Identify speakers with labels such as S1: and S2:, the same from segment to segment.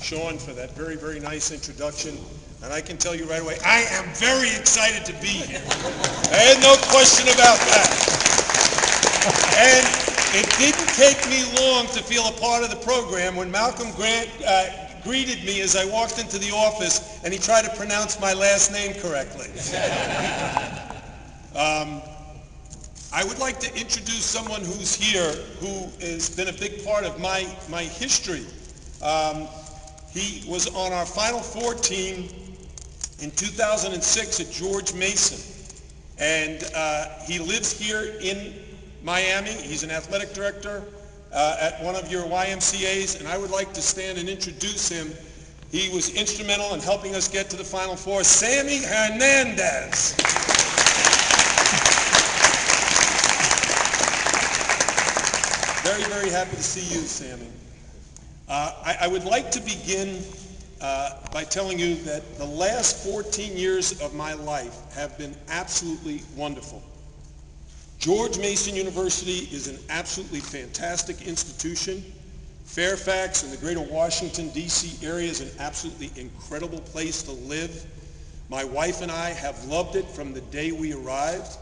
S1: Sean, for that very, very nice introduction. And I can tell you right away, I am very excited to be here. I had no question about that. And it didn't take me long to feel a part of the program when Malcolm Grant greeted me as I walked into the office, and he tried to pronounce my last name correctly. I would like to introduce someone who's here who has been a big part of my history. He was on our Final Four team in 2006 at George Mason, and he lives here in Miami. He's an athletic director at one of your YMCAs, and I would like to stand and introduce him. He was instrumental in helping us get to the Final Four, Sammy Hernandez. Very, very happy to see you, Sammy. I would like to begin by telling you that the last 14 years of my life have been absolutely wonderful. George Mason University is an absolutely fantastic institution. Fairfax and the greater Washington, D.C. area is an absolutely incredible place to live. My wife and I have loved it from the day we arrived.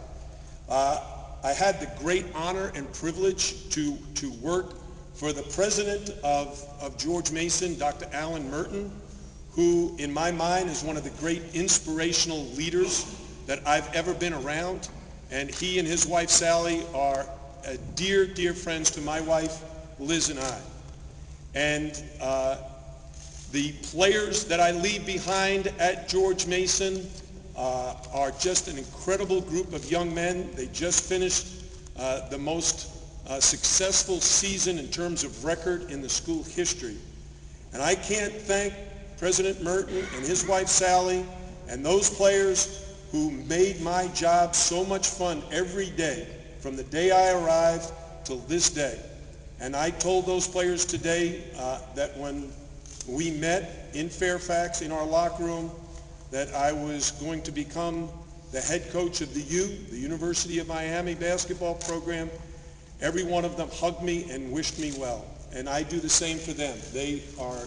S1: I had the great honor and privilege to work for the president of George Mason, Dr. Alan Merton, who in my mind is one of the great inspirational leaders that I've ever been around. And he and his wife Sally are dear, dear friends to my wife Liz and I. And the players that I leave behind at George Mason are just an incredible group of young men. They just finished the most successful season in terms of record in the school history. And I can't thank President Merton and his wife Sally and those players who made my job so much fun every day from the day I arrived till this day. And I told those players today that when we met in Fairfax in our locker room that I was going to become the head coach of the the University of Miami basketball program. Every one of them hugged me and wished me well. And I do the same for them. They are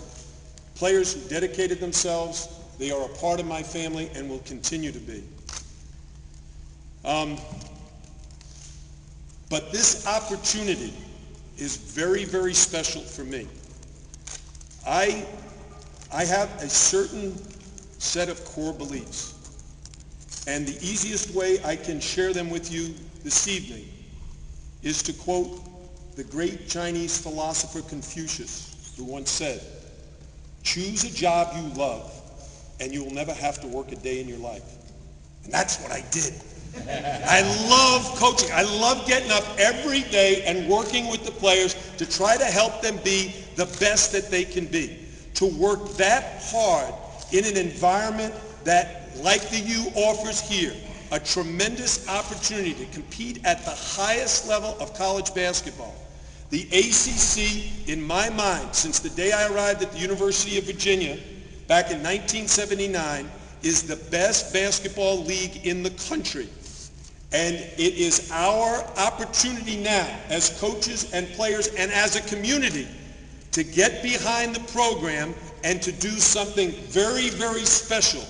S1: players who dedicated themselves. They are a part of my family and will continue to be. But this opportunity is very, very special for me. I have a certain set of core beliefs, and the easiest way I can share them with you this evening is to quote the great Chinese philosopher Confucius, who once said, "Choose a job you love, and you will never have to work a day in your life." And that's what I did. I love coaching. I love getting up every day and working with the players to try to help them be the best that they can be. To work that hard in an environment that, like the U, offers here, a tremendous opportunity to compete at the highest level of college basketball. The ACC, in my mind, since the day I arrived at the University of Virginia back in 1979, is the best basketball league in the country. And it is our opportunity now as coaches and players and as a community to get behind the program and to do something very, very special.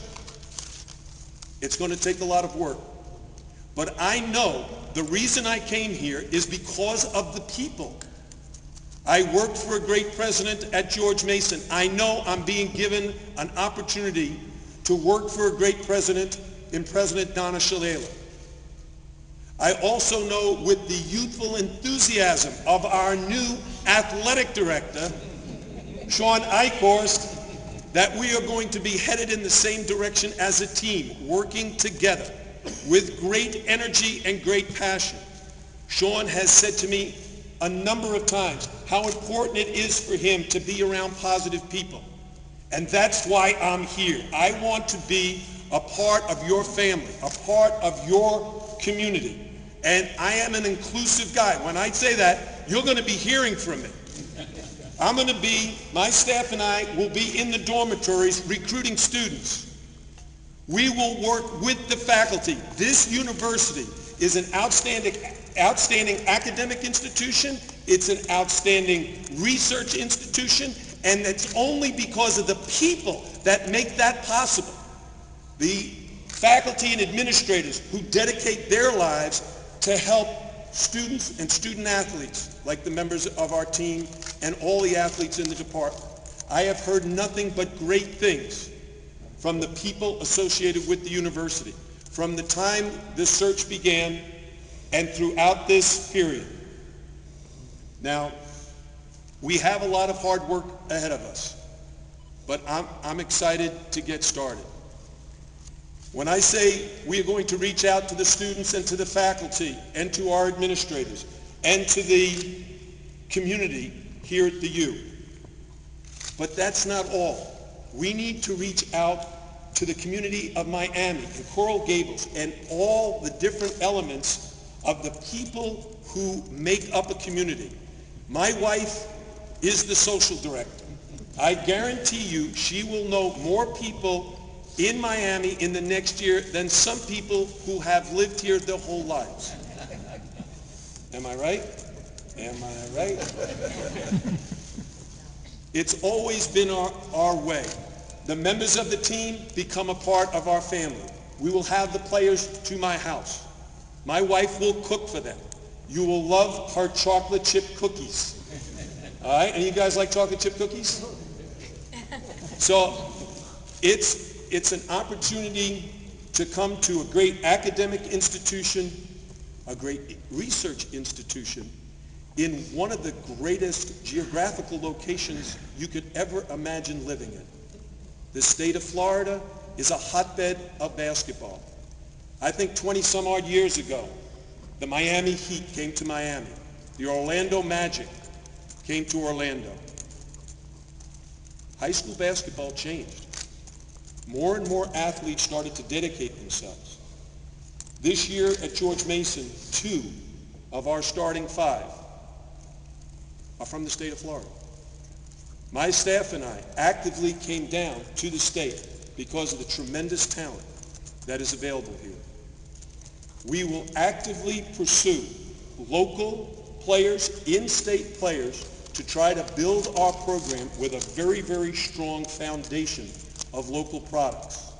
S1: It's going to take a lot of work. But I know the reason I came here is because of the people. I worked for a great president at George Mason. I know I'm being given an opportunity to work for a great president in President Donna Shalala. I also know with the youthful enthusiasm of our new athletic director, Sean Eichhorst, that we are going to be headed in the same direction as a team, working together with great energy and great passion. Sean has said to me a number of times how important it is for him to be around positive people. And that's why I'm here. I want to be a part of your family, a part of your community. And I am an inclusive guy. When I say that, you're going to be hearing from me. My staff and I will be in the dormitories recruiting students. We will work with the faculty. This university is an outstanding academic institution. It's an outstanding research institution. And it's only because of the people that make that possible. The faculty and administrators who dedicate their lives to help students and student athletes, like the members of our team and all the athletes in the department. I have heard nothing but great things from the people associated with the university, from the time this search began and throughout this period. Now, we have a lot of hard work ahead of us, but I'm excited to get started. When I say we are going to reach out to the students and to the faculty and to our administrators and to the community here at the U, but that's not all. We need to reach out to the community of Miami and Coral Gables and all the different elements of the people who make up a community. My wife is the social director. I guarantee you she will know more people in Miami in the next year than some people who have lived here their whole lives. Am I right? Am I right? It's always been our way. The members of the team become a part of our family. We will have the players to my house. My wife will cook for them. You will love her chocolate chip cookies. All right? And you guys like chocolate chip cookies? So it's an opportunity to come to a great academic institution, a great research institution, in one of the greatest geographical locations you could ever imagine living in. The state of Florida is a hotbed of basketball. I think 20 some odd years ago, the Miami Heat came to Miami. The Orlando Magic came to Orlando. High school basketball changed. More and more athletes started to dedicate themselves. This year at George Mason, 2 of our starting 5 are from the state of Florida. My staff and I actively came down to the state because of the tremendous talent that is available here. We will actively pursue local players, in-state players, to try to build our program with a very, very strong foundation of local products.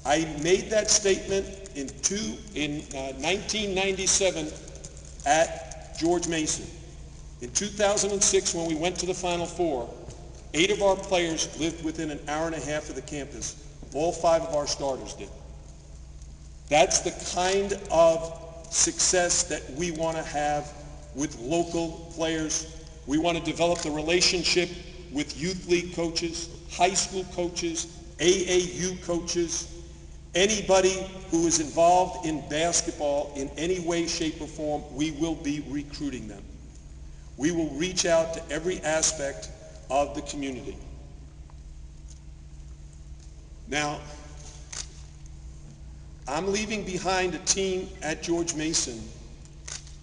S1: I made that statement in 1997 at George Mason. In 2006, when we went to the Final Four, 8 of our players lived within an hour and a half of the campus. All 5 of our starters did. That's the kind of success that we want to have with local players. We want to develop the relationship with youth league coaches, high school coaches, AAU coaches, anybody who is involved in basketball in any way, shape, or form. We will be recruiting them. We will reach out to every aspect of the community. Now, I'm leaving behind a team at George Mason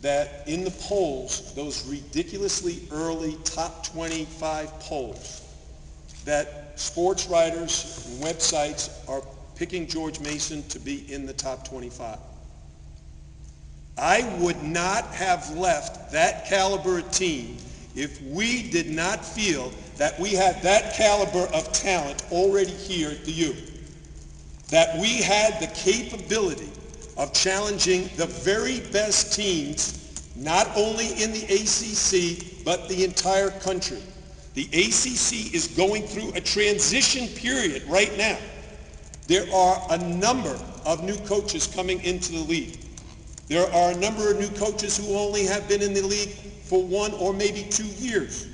S1: that in the polls, those ridiculously early top 25 polls, that sports writers and websites are picking George Mason to be in the top 25. I would not have left that caliber of team if we did not feel that we had that caliber of talent already here at the U. That we had the capability of challenging the very best teams, not only in the ACC, but the entire country. The ACC is going through a transition period right now. There are a number of new coaches coming into the league. There are a number of new coaches who only have been in the league for 1 or maybe 2 years.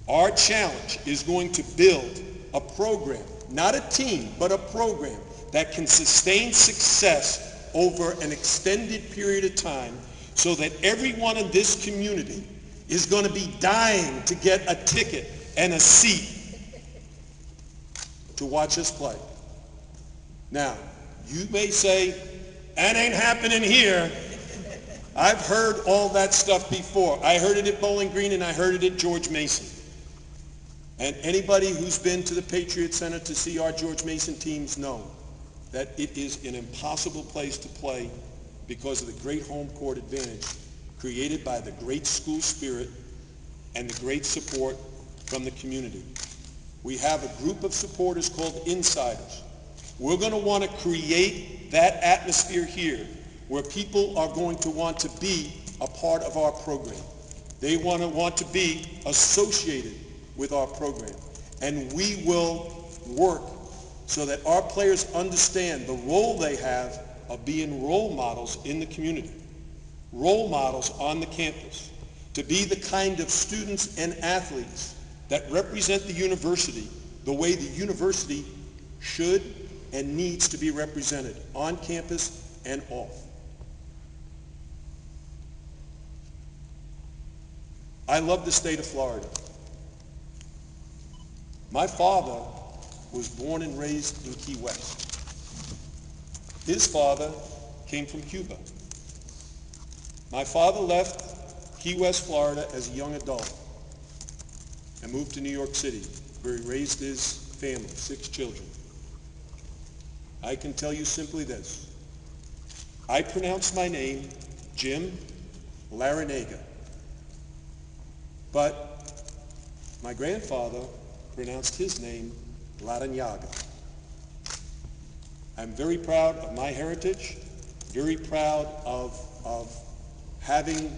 S1: Our challenge is going to build a program, not a team, but a program that can sustain success over an extended period of time so that everyone in this community is going to be dying to get a ticket and a seat to watch us play. Now, you may say, that ain't happening here. I've heard all that stuff before. I heard it at Bowling Green and I heard it at George Mason. And anybody who's been to the Patriot Center to see our George Mason teams know that it is an impossible place to play because of the great home court advantage created by the great school spirit and the great support from the community. We have a group of supporters called insiders. We're going to want to create that atmosphere here where people are going to want to be a part of our program. They want to be associated with our program. And we will work so that our players understand the role they have of being role models in the community, role models on the campus, to be the kind of students and athletes that represent the university the way the university should and needs to be represented on campus and off. I love the state of Florida. My father was born and raised in Key West. His father came from Cuba. My father left Key West, Florida as a young adult and moved to New York City, where he raised his family, 6 children. I can tell you simply this. I pronounce my name Jim Larranaga, but my grandfather pronounced his name Larranaga. I'm very proud of my heritage, very proud of having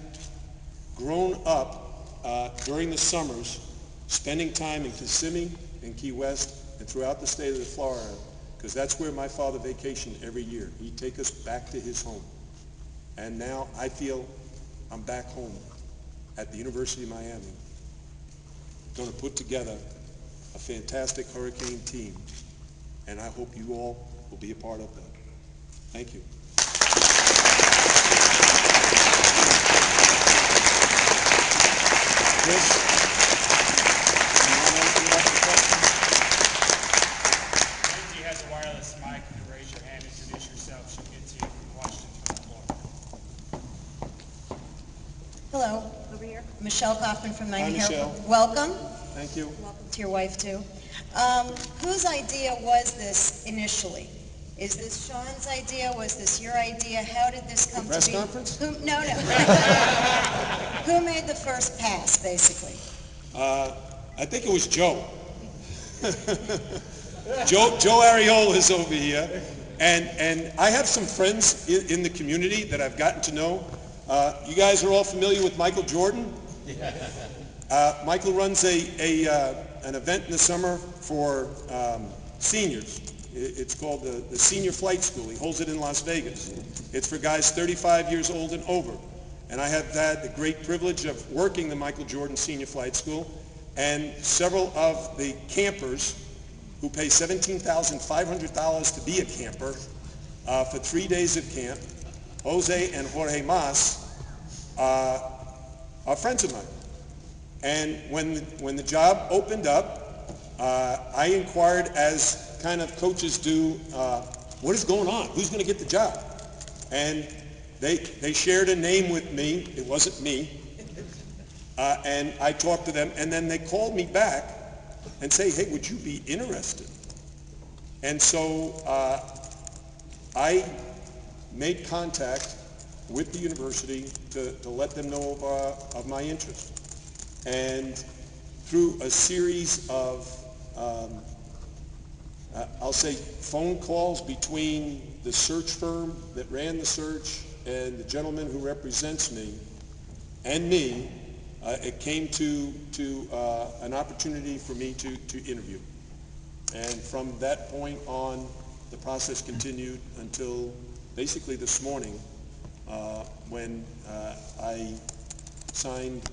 S1: grown up during the summers, spending time in Kissimmee and Key West and throughout the state of Florida, because that's where my father vacationed every year. He'd take us back to his home. And now I feel I'm back home at the University of Miami, going to put together a fantastic Hurricane team, and I hope you all will be a part of that. Thank you. Chris, you want to open it up for questions?
S2: Lindsay has a wireless mic. You can raise your hand, introduce yourself. She'll get to you for questions from the floor.
S3: Hello, over here. Michelle Kaufman from
S1: Hi,
S3: 90
S1: Michelle.
S3: Welcome.
S1: Thank you.
S3: Welcome to your wife, too. Whose idea was this initially? Is this Sean's idea? Was this your idea? How did this come to be?
S1: Press conference?
S3: No. Who made the first pass, basically?
S1: I think it was Joe. Joe Ariola is over here. And I have some friends in the community that I've gotten to know. You guys are all familiar with Michael Jordan? Michael runs an event in the summer for seniors. It's called the Senior Flight School. He holds it in Las Vegas. It's for guys 35 years old and over. And I have had the great privilege of working the Michael Jordan Senior Flight School, and several of the campers who pay $17,500 to be a camper for 3 days of camp, Jose and Jorge Mas, are friends of mine. And when the job opened up, I inquired, as kind of coaches do, what is going on? Who's going to get the job? And they shared a name with me. It wasn't me. And I talked to them, and then they called me back and say, hey, would you be interested? And so I made contact with the university to let them know of my interest. And through a series of, I'll say, phone calls between the search firm that ran the search and the gentleman who represents me and me, it came to an opportunity for me to interview. And from that point on, the process continued until basically this morning, when I signed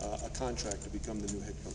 S1: a contract to become the new head coach.